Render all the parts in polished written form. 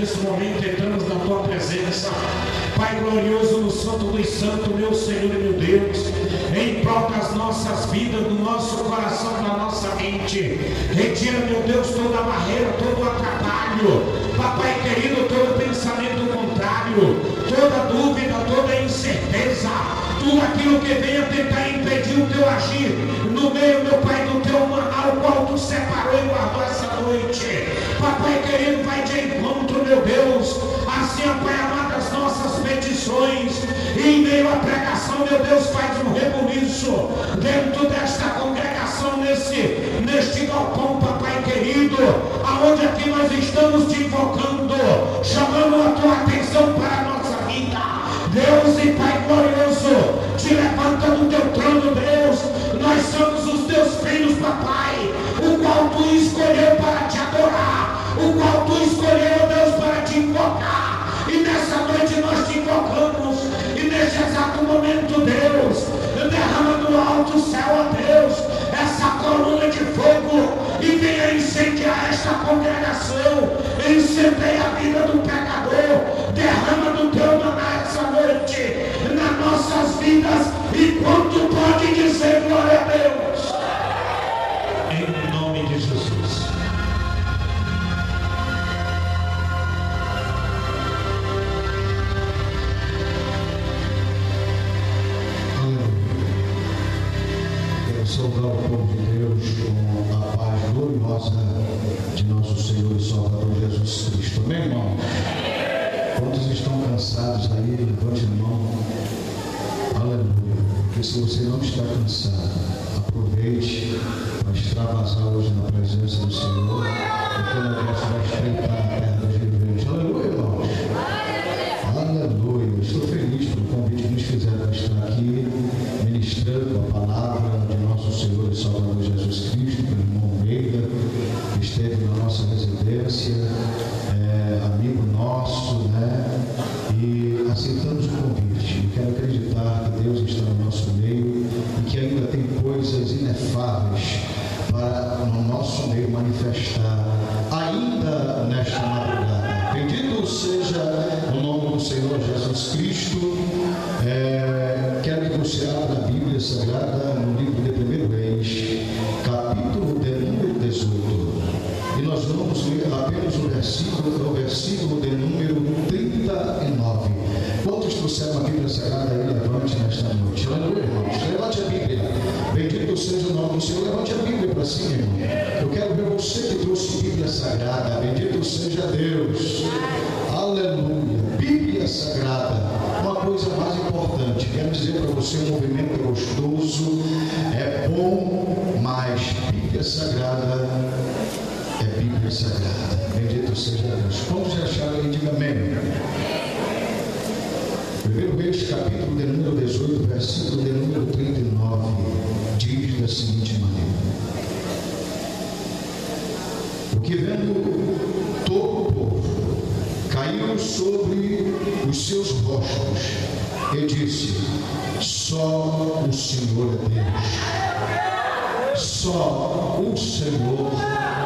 nesse momento entramos na tua presença, Pai glorioso, no Santo dos Santos, meu Senhor e meu Deus, em prol das nossas vidas, do nosso coração, da nossa mente. Retira, meu Deus, toda a barreira, todo o atrapalho, Papai querido, todo pensamento contrário, toda dúvida, toda incerteza, tudo aquilo que venha tentar impedir o teu agir no meio, meu Pai, do teu ao qual tu separou e guardou essa noite. Papai querido, vai de encontro, meu Deus, assim, Pai amado, as nossas petições, e em meio à pregação, meu Deus, faz um rebuliço dentro desta congregação, neste galpão, Papai querido, aonde aqui nós estamos te invocando, chamando a tua atenção para a nossa vida. Deus e Pai glorioso, te levanta do teu trono, Deus. Nós somos os teus filhos, Papai, o qual tu escolheu para te adorar, o qual tu escolheu, Deus, para te invocar. E nessa noite nós te invocamos, e neste exato momento, Deus, derrama do alto céu, ó Deus, essa coluna de fogo, e venha incendiar esta congregação, incendeia a vida do pecador, derrama do teu maná essa noite, nas nossas vidas, e quanto pode dizer glória a Deus, em nome de Jesus. Quero saudar o povo de Deus com a paz gloriosa de nosso Senhor e Salvador Jesus Cristo. Amém, irmão? Quantos estão cansados aí, levante a mão. Aleluia. Porque se você não está cansado, aproveite para extravasar hoje na presença do Senhor, porque o negócio vai estreitar a terra dos viventes. Aleluia, irmãos. Aleluia. Estou feliz pelo convite que nos fizeram para estar aqui ministrando a palavra de nosso Senhor e Salvador Jesus Cristo, pelo irmão Almeida, que esteve na nossa residência, amigo nosso, né? E aceitamos o convite. Eu quero acreditar que Deus está no nosso meio e que ainda tem coisas inefáveis para no nosso meio manifestar ainda nesta madrugada. Bendito seja o nome do Senhor Jesus Cristo. Quero que você abra a Bíblia Sagrada no livro de 1 Reis, capítulo de número 18. E nós vamos ler apenas o versículo de número 39. Quantos trouxeram a Bíblia Sagrada aí? Levante nesta noite. Aleluia, irmãos. Levante a Bíblia. Bendito seja o nome do Senhor. Levante a Bíblia para cima, irmão. Eu quero ver você que trouxe Bíblia Sagrada. Bendito seja Deus. Aleluia. Bíblia Sagrada. Uma coisa mais importante. Quero dizer para você, o movimento é gostoso, é bom, mas Bíblia Sagrada é Bíblia Sagrada. Bendito seja Deus. Quando já acharam aí, diga amém. 1 Reis, capítulo de número 18, versículo de número 39, diz da seguinte maneira: o que vendo todo o povo, caiu sobre os seus rostos e disse: só o Senhor é Deus. Só o Senhor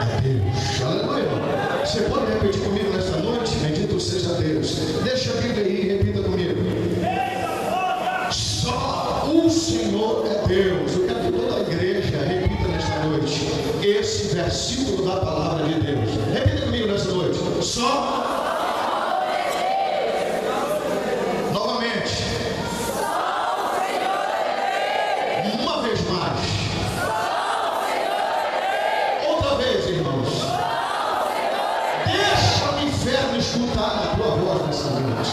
é Deus. Aleluia. Você pode repetir comigo nesta noite? Bendito seja Deus. Deixa a Bíblia aí e repita comigo. Só o Senhor é Deus. Eu quero que toda a igreja repita nesta noite esse versículo da palavra de Deus. Repita comigo nesta noite. Só. Novamente. Uma vez mais. Outra vez, irmãos. Deixa o inferno escutar a tua voz nessa noite.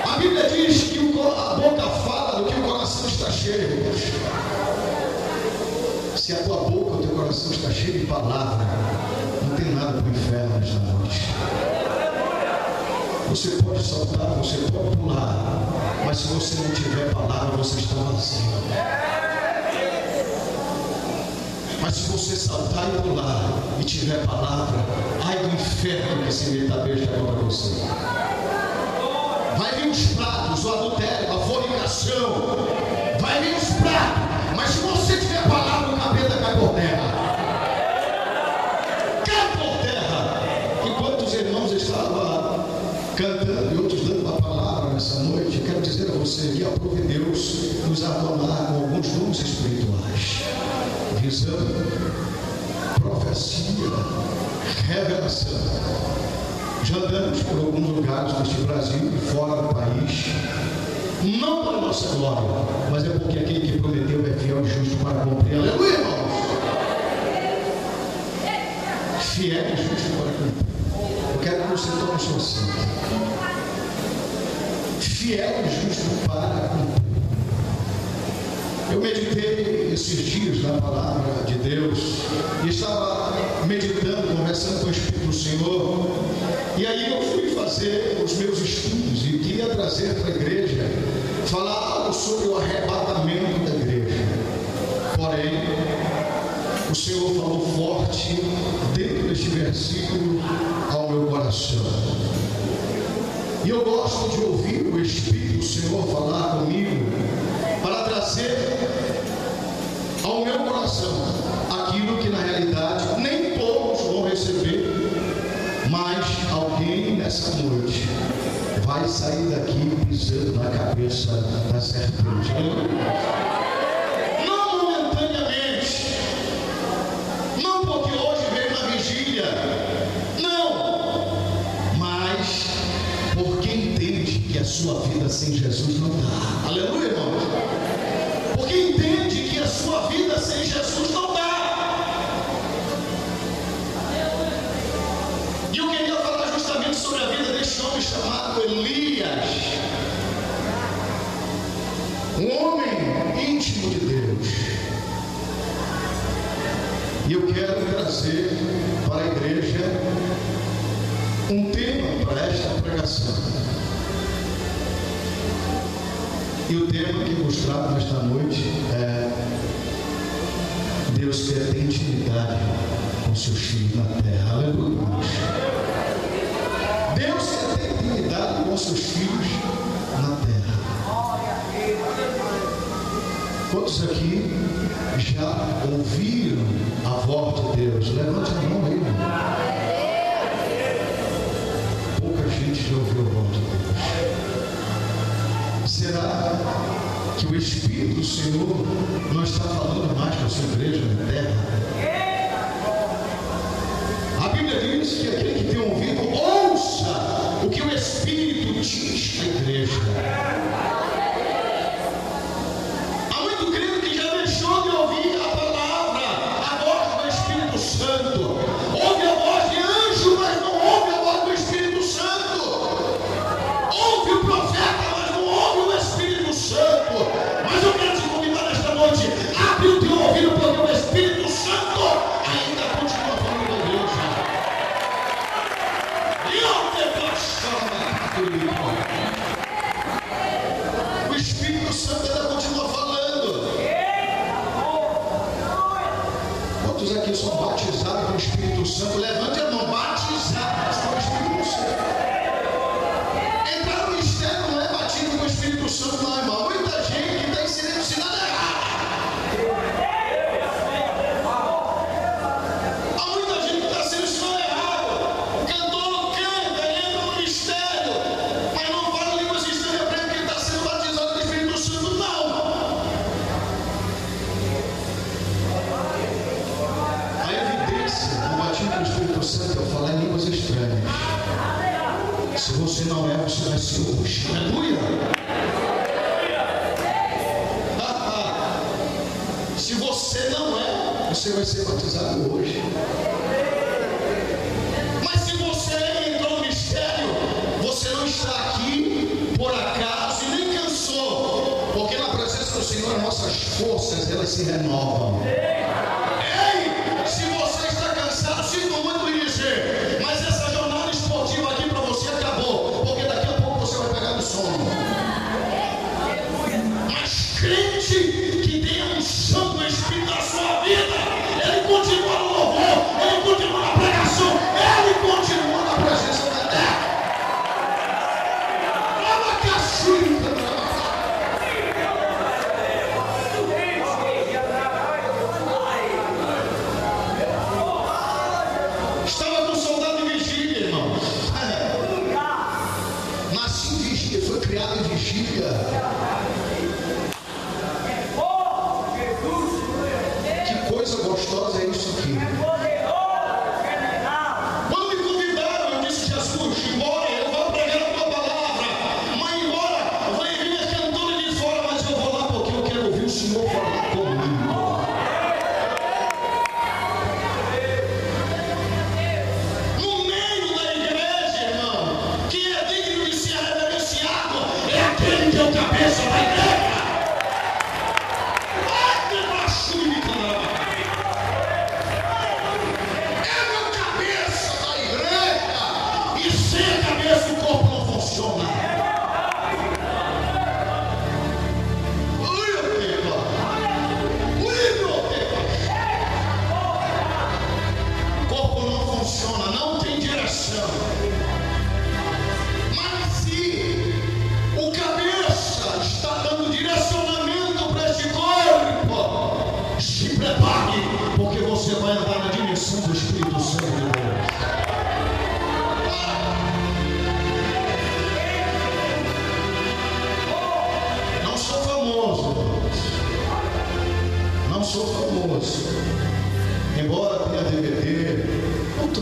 A Bíblia diz que a boca fala do que o coração está cheio, irmãos. Se a tua boca, o teu coração está cheio de palavra, não tem nada para o inferno nesta noite. Você pode saltar, você pode pular, mas se você não tiver palavra, você está vazio. Mas se você saltar e pular e tiver palavra, ai do inferno que se meta a besta contra você. Vai vir os pratos, o adultério, a fornicação, vai vir os pratos, mas se você tiver palavra, o capeta cai por terra. Cai por terra. irmãos estavam cantando e outros dando uma palavra nessa noite, eu quero dizer a você que aprove Deus nos adornar com alguns dons espirituais: visão, profecia, revelação. Já andamos por alguns lugares deste Brasil e fora do país, não para a nossa glória, mas é porque aquele que prometeu é fiel e justo para cumprir. Aleluia, irmãos! Fiel e justo para cumprir. Eu quero que você tome sua santa. Fiel e justo para cumprir. Eu meditei esses dias na palavra de Deus e estava meditando, conversando com o Espírito do Senhor, e aí eu fui fazer os meus estudos e queria trazer para a igreja, falar algo sobre o arrebatamento da igreja. Porém, o Senhor falou forte dentro deste versículo ao meu coração. E eu gosto de ouvir o Espírito do Senhor falar comigo para trazer ao meu coração aquilo que na realidade nem todos vão receber, mas alguém nessa noite vai sair daqui pisando na cabeça da serpente. Não momentaneamente, não porque hoje veio na vigília, não, mas porque entende que a sua vida sem Jesus não dá. Aleluia, irmãos. Porque entende que a sua vida sem Jesus não dá. E eu queria falar justamente sobre a vida deste homem chamado Elias, um homem íntimo de Deus. E eu quero trazer para a igreja um tema para esta pregação. E o tema que vos trago nesta noite é: Deus quer ter intimidade com seus filhos na terra. Aleluia. Deus quer ter intimidade com seus filhos na terra. Quantos aqui já ouviram a voz de Deus? Levante a mão aí, irmão. Pouca gente já ouviu a voz de Deus. Será que o Espírito do Senhor não está falando mais com a sua igreja na terra? A Bíblia diz que aquele que tem ouvido, ouça o que o Espírito diz à igreja. Há muito crente que já deixou de ouvir a palavra, a voz do Espírito Santo. Ouve a voz de anjo, mas não ouve a voz do Espírito Santo. Ouve o profeta, mas não ouve o Espírito Santo. Mas eu quero te convidar nesta noite: abre o teu ouvido, porque o Espírito Santo ainda continua falando da igreja. O Espírito Santo ainda continua falando. Quantos aqui são batizados com o Espírito Santo? Levante a mão. Batizados com o Espírito Santo. Entrar no mistério não é batismo com o Espírito Santo, não, irmão. Muita gente está ensinando errado. Há muita gente que está sendo ensinado errado. O cantor canta, entra no mistério, mas não fala línguas estranhas para ele que ele está sendo batizado com o Espírito Santo, não. A evidência do batismo com o Espírito Santo é falar em línguas estranhas. Se você não é, você vai ser hoje. Aleluia! Se você não é, você vai ser batizado hoje. Mas se você entrou no mistério, você não está aqui por acaso e nem cansou, porque na presença do Senhor as nossas forças elas se renovam. Ei, se você está cansado, sinto muito lhe dizer, mas essa jornada esportiva aqui para você acabou, porque daqui a pouco você vai pegar no sono. Mas crente que tem a unção do Espírito na sua vida, ele continua no louvor, ele continua na pregação, ele continua na presença da terra.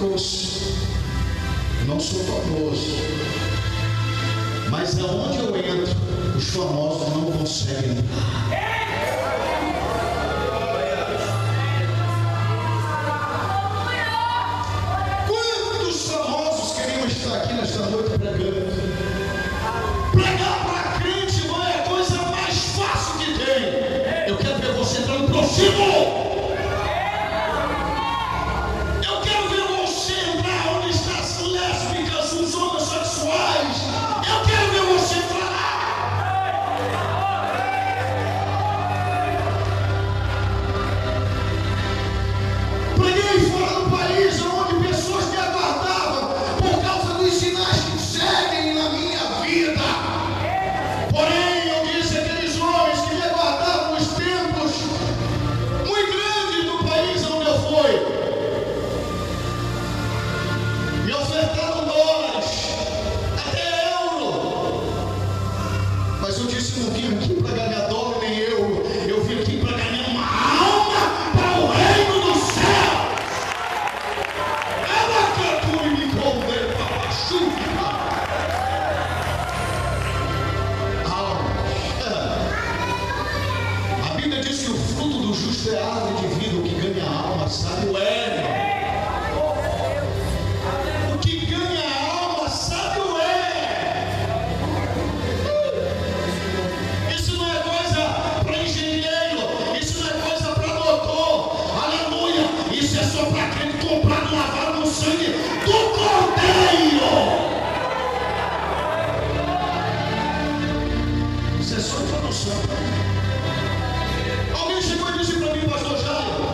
trouxe. Eu não sou famoso, mas aonde eu entro, os famosos não conseguem entrar. Quantos famosos queriam estar aqui nesta noite pregando? Pregar para crente não é a coisa mais fácil que tem. Eu quero ver você entrando no próximo. Alguém chegou e disse para mim, pastor Jairo,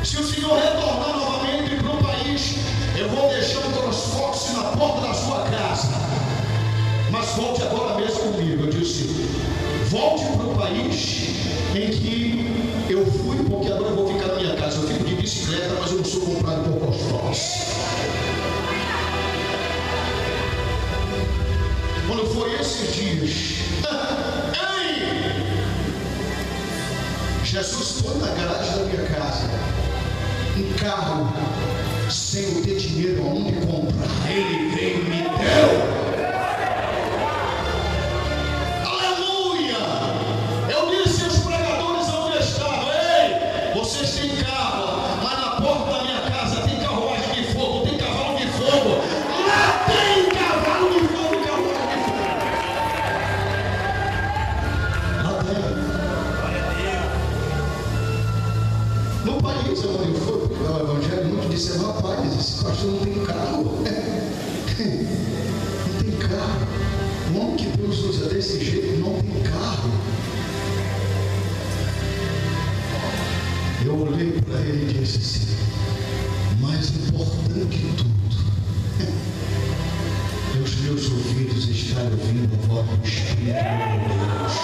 se o senhor retornar novamente para o país, eu vou deixar um transporte na porta da sua casa, mas volte agora mesmo comigo. Eu disse, volte para o país em que eu fui, porque agora eu vou ficar na minha casa. Eu fico de bicicleta, mas eu não sou comprado por Costos. Quando foi esses dias, Jesus foi na garagem da minha casa, um carro, sem eu ter dinheiro aonde comprar, Ele veio e me deu. Aleluia! Eu disse aos pregadores onde eu estava, ei, vocês têm carro, mas na porta da minha casa tem carruagem de fogo, tem cavalo de fogo, lá tem cavalo de fogo, carruagem de fogo. Lá tem. No país onde eu fui, porque o evangelho muito disse, rapaz, esse pastor não tem carro. Não tem carro. O homem que Deus usa desse jeito não tem carro. Eu olhei para ele e disse assim, mais importante que tudo é os meus ouvidos estarem ouvindo a voz do Espírito de Deus.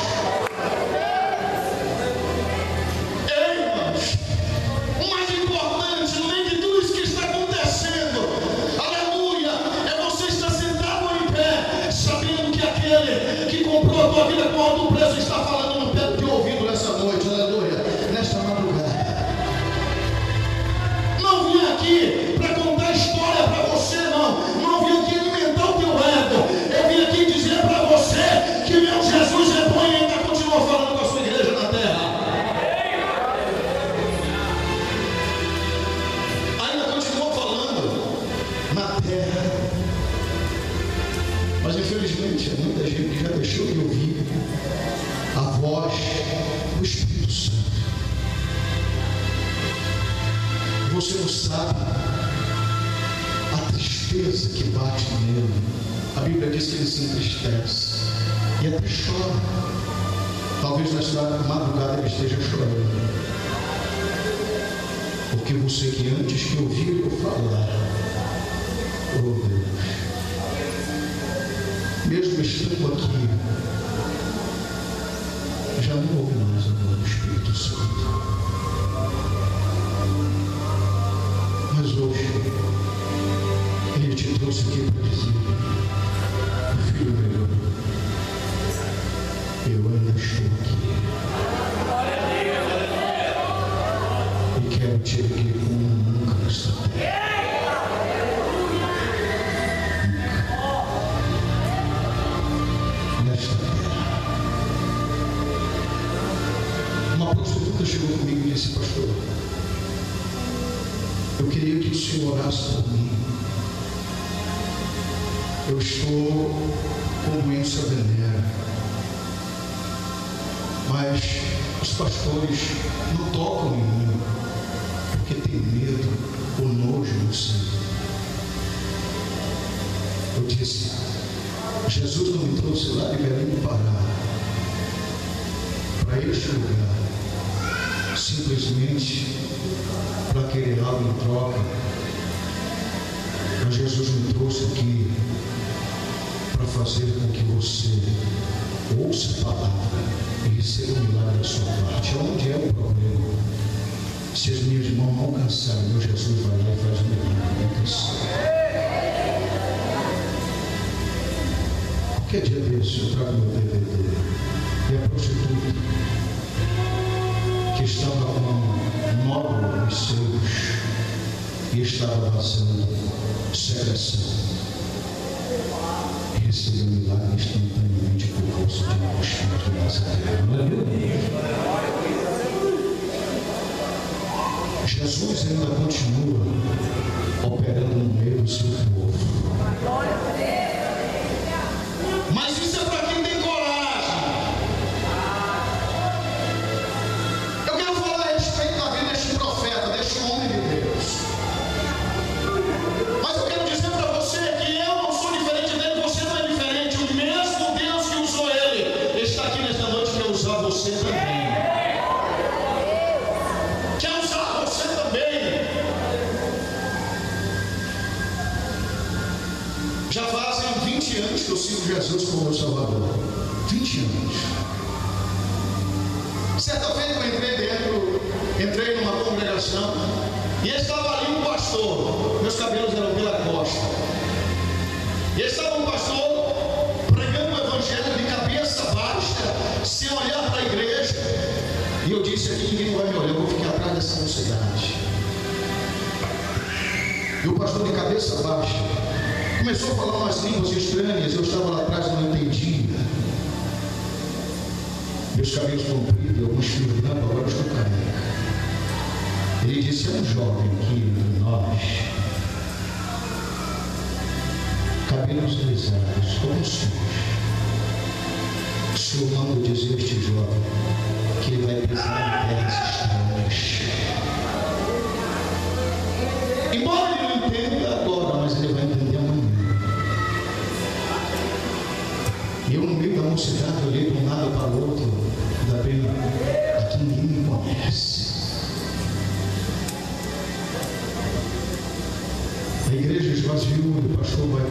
Comprou a tua vida com alto preço, está falando no pé do teu ouvido nessa noite, aleluia, nesta madrugada. Não vim aqui para contar história para você, não vim aqui alimentar o teu ego, eu vim aqui dizer para você que meu Jesus é bom e ainda continua falando com a sua igreja na terra. Ainda continua falando na terra. Mas infelizmente muita gente já deixou de ouvir a voz do Espírito Santo. Você não sabe a tristeza que bate nele. A Bíblia diz que ele se entristece e até chora. Talvez nesta madrugada ele esteja chorando, porque você que antes que ouviu eu falar, oh Deus, mesmo estando aqui, já não ouve mais a voz do Espírito Santo. Mas hoje, Ele te trouxe aqui para dizer, filho meu, eu ainda estou aqui. E quero te erguer como nunca nesta terra. Eu queria que o Senhor orasse por mim. Eu estou com doença venérea, mas os pastores não tocam em mim, porque tem medo ou nojo, não sei. Eu disse: Jesus não me trouxe lá de Belém do Pará para este lugar simplesmente para querer algo em troca, mas Jesus me trouxe aqui para fazer com que você ouça a palavra e receba o milagre da sua parte. Onde é o problema? Se as minhas mãos não cansarem, meu Jesus vai lá e faz o milagre. Não cansar. Qualquer dia desse eu trago meu DVD e a prostituta que estava com um nódulo nos seios e estava vazando secreção, e recebeu um milagre instantaneamente por força de um Espírito de Nazaré. Jesus ainda continua operando no meio do seu povo. Mas isso é para quem tem coragem. Eu quero falar a respeito da vida deste profeta, deste homem de Deus. Mas eu quero dizer para você que eu não sou diferente dele, você não é diferente. O mesmo Deus que usou ele está aqui nesta noite para usar você também. Quer usar você também. Já fazem 20 anos que eu sigo Jesus como meu Salvador. 20 anos. Certa feita eu entrei numa congregação e estava ali um pastor. Meus cabelos eram pela costa. E estava um pastor pregando o evangelho de cabeça baixa, sem olhar para a igreja. E eu disse: aqui ninguém vai me olhar, eu vou ficar atrás dessa mocidade. E o pastor de cabeça baixa começou a falar umas línguas estranhas. Eu estava lá atrás e não entendia. Meus cabelos compridos, alguns fios brancos, agora eu estou careca. Ele disse: é um jovem aqui entre nós, cabelos grisalhos, como o senhor. O senhor manda dizer a este jovem que ele vai pisar em terras estranhas. Embora ele não entenda agora, mas ele vai entender amanhã. E eu, no meio da mocidade, olhei de um lado para o outro. Ainda bem, aqui ninguém me conhece. A igreja esvaziou e o pastor vai